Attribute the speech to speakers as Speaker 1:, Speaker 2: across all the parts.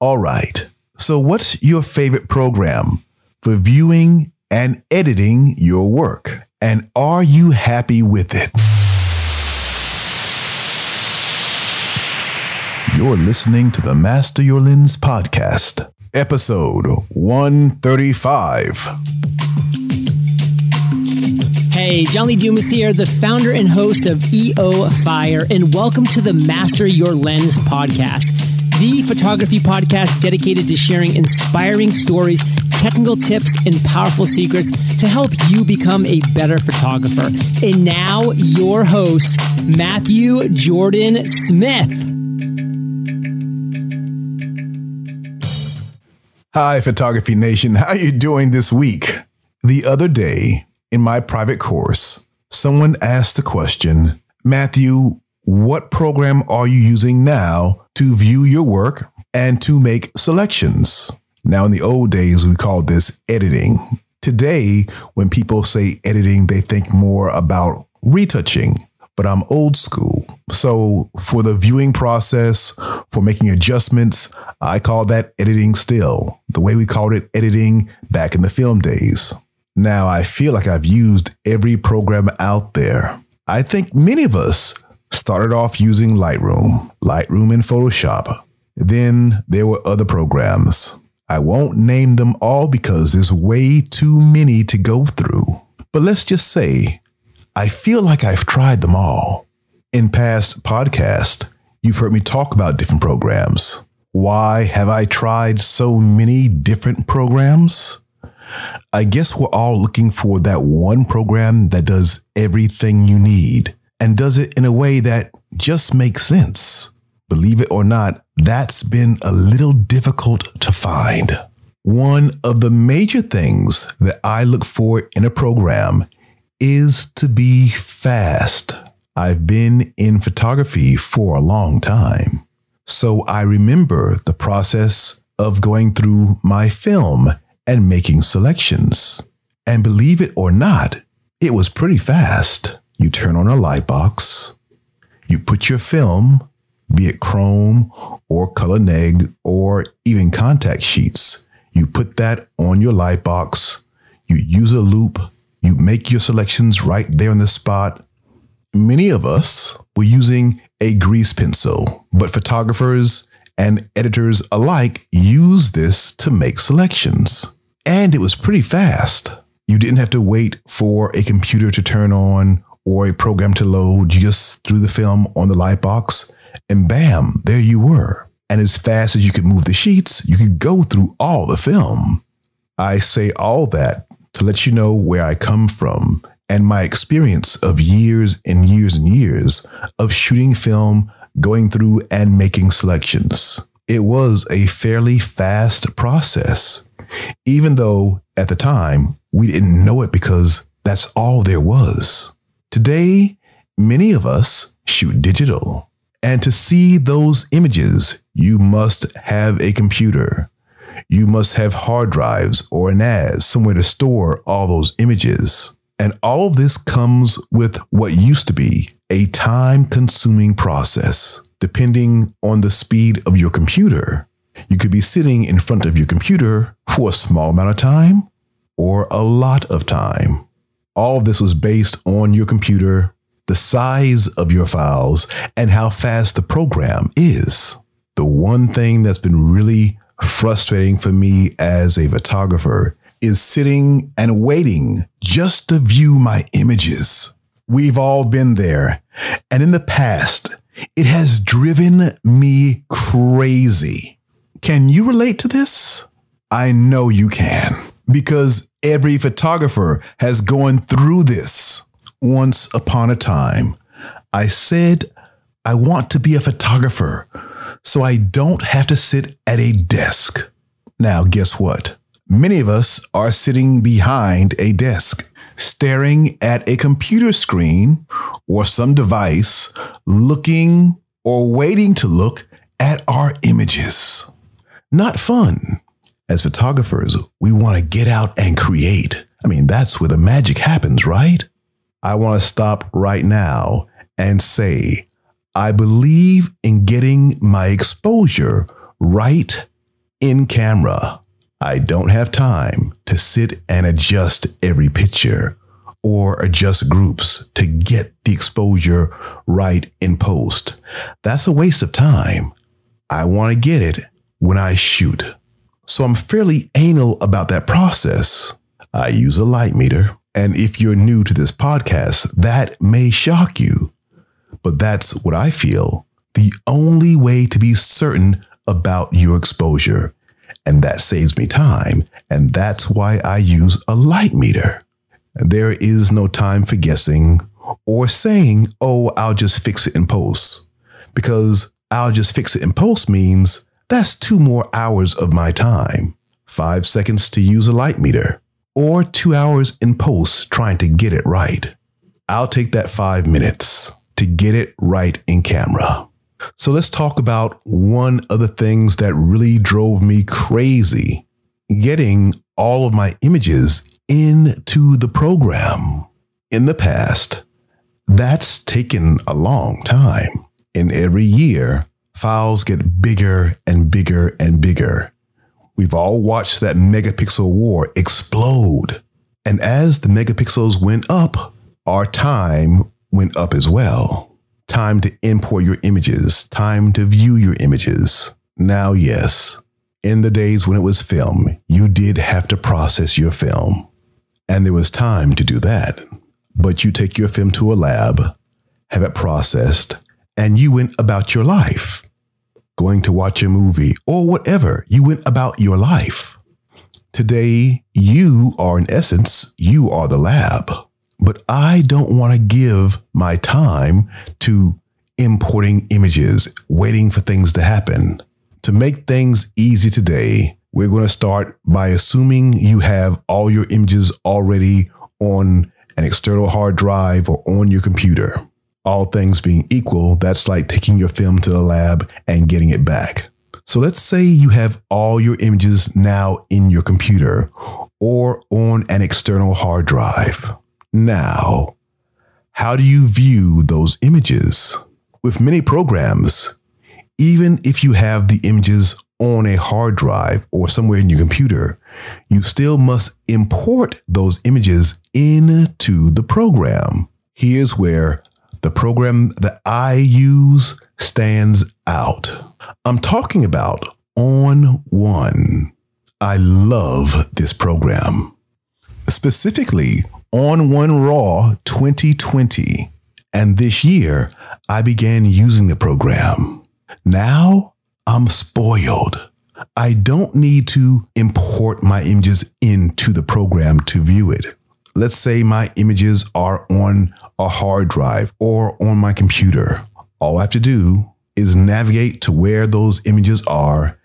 Speaker 1: All right. So what's your favorite program for viewing and editing your work? And are you happy with it? You're listening to the Master Your Lens podcast, episode 135.
Speaker 2: Hey, John Lee Dumas here, the founder and host of EO Fire, and welcome to the Master Your Lens podcast, the photography podcast dedicated to sharing inspiring stories, technical tips, and powerful secrets to help you become a better photographer. And now, your host, Matthew Jordan Smith.
Speaker 1: Hi, Photography Nation. How are you doing this week? The other day, in my private course, someone asked the question, Matthew, what program are you using now to view your work and to make selections? Now, in the old days, we called this editing. Today, when people say editing, they think more about retouching. But I'm old school. So for the viewing process, for making adjustments, I call that editing still, the way we called it editing back in the film days. Now, I feel like I've used every program out there. I think many of us started off using Lightroom and Photoshop. Then there were other programs. I won't name them all because there's way too many to go through. But let's just say, I feel like I've tried them all. In past podcasts, you've heard me talk about different programs. Why have I tried so many different programs? I guess we're all looking for that one program that does everything you need and does it in a way that just makes sense. Believe it or not, that's been a little difficult to find. One of the major things that I look for in a program is to be fast. I've been in photography for a long time, so I remember the process of going through my film and making selections. And believe it or not, it was pretty fast. You turn on a light box, you put your film, be it chrome or color neg or even contact sheets. You put that on your light box, you use a loop, you make your selections right there on the spot. Many of us were using a grease pencil, but photographers and editors alike use this to make selections. And it was pretty fast. You didn't have to wait for a computer to turn on or a program to load. You just threw the film on the light box and bam, there you were. And as fast as you could move the sheets, you could go through all the film. I say all that to let you know where I come from and my experience of years and years and years of shooting film, going through and making selections. It was a fairly fast process, even though at the time we didn't know it because that's all there was. Today, many of us shoot digital, and to see those images, you must have a computer. You must have hard drives or a NAS, somewhere to store all those images. And all of this comes with what used to be a time-consuming process. Depending on the speed of your computer, you could be sitting in front of your computer for a small amount of time or a lot of time. All of this was based on your computer, the size of your files, and how fast the program is. The one thing that's been really frustrating for me as a photographer is sitting and waiting just to view my images. We've all been there. And in the past, it has driven me crazy. Can you relate to this? I know you can, because every photographer has gone through this. Once upon a time, I said, I want to be a photographer so I don't have to sit at a desk. Now, guess what? Many of us are sitting behind a desk, staring at a computer screen or some device, looking or waiting to look at our images. Not fun. As photographers, we want to get out and create. I mean, that's where the magic happens, right? I want to stop right now and say, I believe in getting my exposure right in camera. I don't have time to sit and adjust every picture or adjust groups to get the exposure right in post. That's a waste of time. I want to get it when I shoot. So I'm fairly anal about that process. I use a light meter. And if you're new to this podcast, that may shock you. But that's what I feel the only way to be certain about your exposure. And that saves me time. And that's why I use a light meter. There is no time for guessing or saying, oh, I'll just fix it in post. Because I'll just fix it in post means that's 2 more hours of my time. 5 seconds to use a light meter or 2 hours in post trying to get it right. I'll take that 5 minutes to get it right in camera. So let's talk about one of the things that really drove me crazy, getting all of my images into the program. In the past, that's taken a long time. And every year, files get bigger and bigger and bigger. We've all watched that megapixel war explode. And as the megapixels went up, our time went up as well. Time to import your images, time to view your images. Now, yes, in the days when it was film, you did have to process your film. And there was time to do that. But you take your film to a lab, have it processed, and you went about your life. Going to watch a movie or whatever, you went about your life. Today, you are, in essence, you are the lab. But I don't want to give my time to importing images, waiting for things to happen. To make things easy today, we're going to start by assuming you have all your images already on an external hard drive or on your computer. All things being equal, that's like taking your film to the lab and getting it back. So let's say you have all your images now in your computer or on an external hard drive. Now, how do you view those images? With many programs, even if you have the images on a hard drive or somewhere in your computer, you still must import those images into the program. Here's where the program that I use stands out. I'm talking about OnOne. I love this program. Specifically, OnOne Raw 2020. And this year, I began using the program. Now, I'm spoiled. I don't need to import my images into the program to view it. Let's say my images are on a hard drive or on my computer. All I have to do is navigate to where those images are,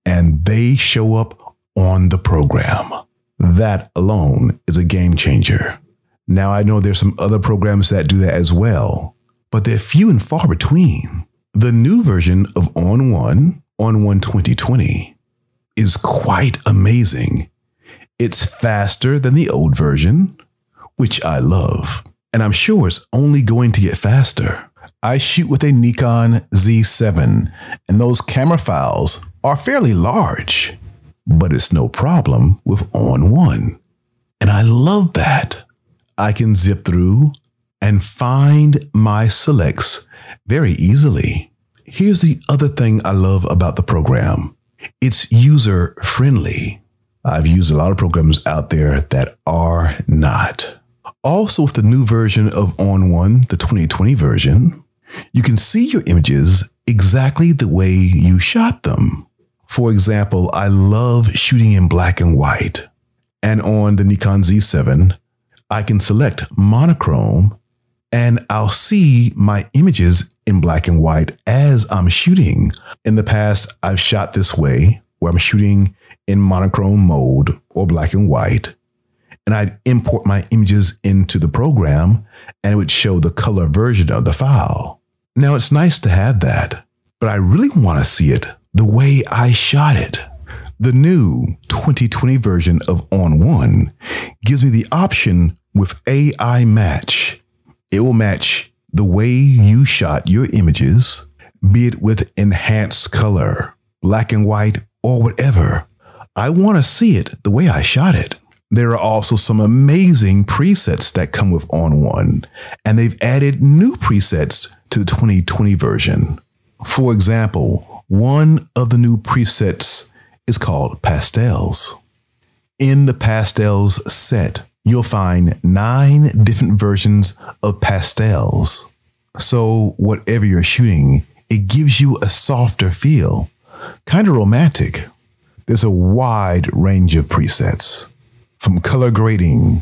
Speaker 1: and they show up on the program. That alone is a game changer. Now, I know there's some other programs that do that as well, but they're few and far between. The new version of OnOne 2020, is quite amazing. It's faster than the old version, which I love, and I'm sure it's only going to get faster. I shoot with a Nikon Z7, and those camera files are fairly large, but it's no problem with OnOne. And I love that. I can zip through and find my selects very easily. Here's the other thing I love about the program. It's user friendly. I've used a lot of programs out there that are not. Also, with the new version of OnOne, the 2020 version, you can see your images exactly the way you shot them. For example, I love shooting in black and white. And on the Nikon Z7, I can select monochrome and I'll see my images in black and white as I'm shooting. In the past, I've shot this way where I'm shooting in monochrome mode or black and white. And I'd import my images into the program and it would show the color version of the file. Now, it's nice to have that, but I really want to see it the way I shot it. The new 2020 version of OnOne gives me the option with AI Match. It will match the way you shot your images, be it with enhanced color, black and white, or whatever. I want to see it the way I shot it. There are also some amazing presets that come with OnOne, and they've added new presets to the 2020 version. For example, one of the new presets is called Pastels. In the Pastels set, you'll find 9 different versions of pastels. So whatever you're shooting, it gives you a softer feel, kind of romantic. There's a wide range of presets, from color grading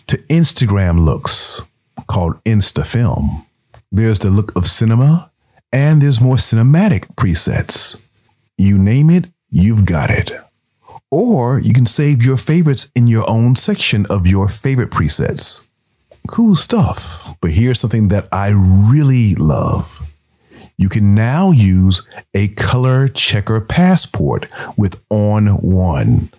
Speaker 1: to Instagram looks called Insta Film. There's the look of cinema, and there's more cinematic presets. You name it, you've got it. Or you can save your favorites in your own section of your favorite presets. Cool stuff. But here's something that I really love. You can now use a color checker passport with OnOne.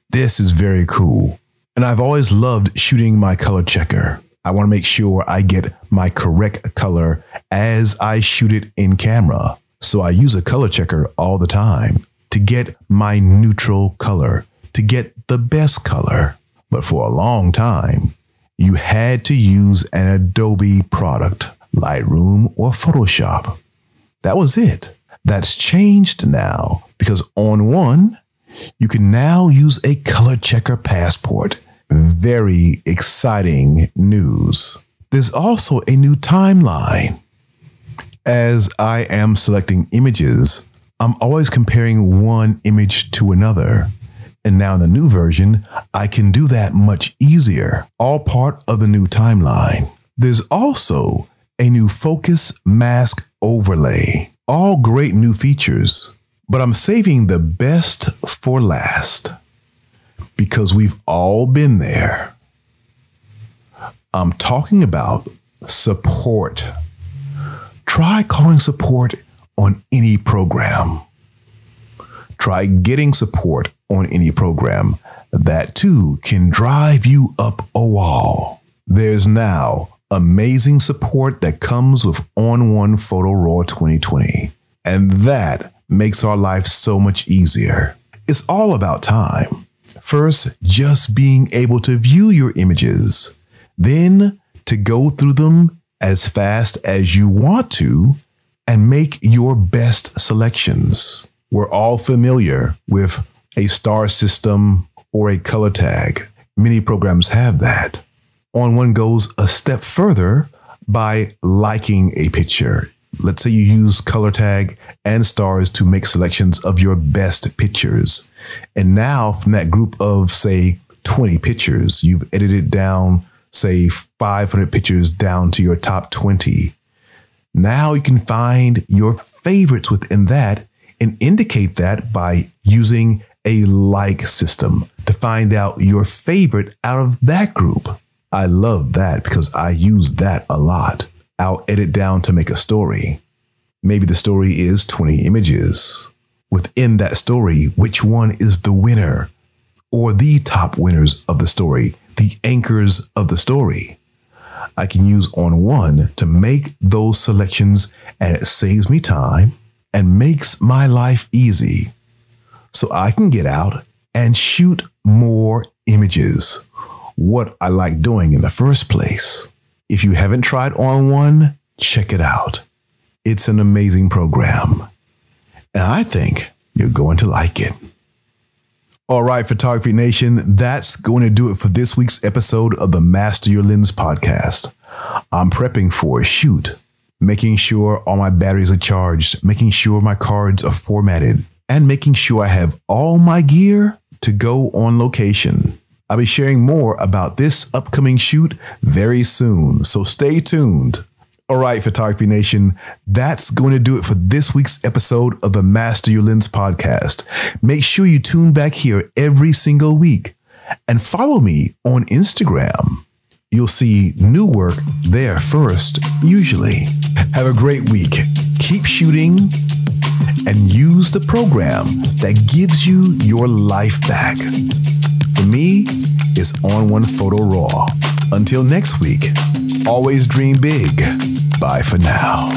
Speaker 1: This is very cool. And I've always loved shooting my color checker. I want to make sure I get my correct color as I shoot it in camera. So I use a color checker all the time to get my neutral color, to get the best color. But for a long time, you had to use an Adobe product, Lightroom or Photoshop. That was it. That's changed now because OnOne, you can now use a color checker passport. Very exciting news. There's also a new timeline. As I am selecting images, I'm always comparing one image to another. And now in the new version, I can do that much easier, all part of the new timeline. There's also a new focus mask overlay, all great new features, but I'm saving the best for last because we've all been there. I'm talking about support. Try calling support on any program. Try getting support on any program. That too can drive you up a wall. There's now amazing support that comes with OnOne Photo Raw 2020. And that makes our life so much easier. It's all about time. First, just being able to view your images, then to go through them as fast as you want to and make your best selections. We're all familiar with a star system or a color tag. Many programs have that. OnOne goes a step further by liking a picture. Let's say you use color tag and stars to make selections of your best pictures. And now from that group of, say, 20 pictures, you've edited down, say, 500 pictures down to your top 20. Now you can find your favorites within that and indicate that by using a like system to find out your favorite out of that group. I love that because I use that a lot. I'll edit down to make a story. Maybe the story is 20 images. Within that story, which one is the winner or the top winners of the story, the anchors of the story? I can use OnOne to make those selections, and it saves me time and makes my life easy. So I can get out and shoot more images. What I like doing in the first place. If you haven't tried OnOne, check it out. It's an amazing program. And I think you're going to like it. All right, Photography Nation, that's going to do it for this week's episode of the Master Your Lens podcast. I'm prepping for a shoot, making sure all my batteries are charged, making sure my cards are formatted, and making sure I have all my gear to go on location. I'll be sharing more about this upcoming shoot very soon, so stay tuned. All right, Photography Nation, that's going to do it for this week's episode of the Master Your Lens podcast. Make sure you tune back here every single week and follow me on Instagram. You'll see new work there first, usually. Have a great week. Keep shooting and use the program that gives you your life back. For me, it's OnOne Photo Raw. Until next week, always dream big. Bye for now.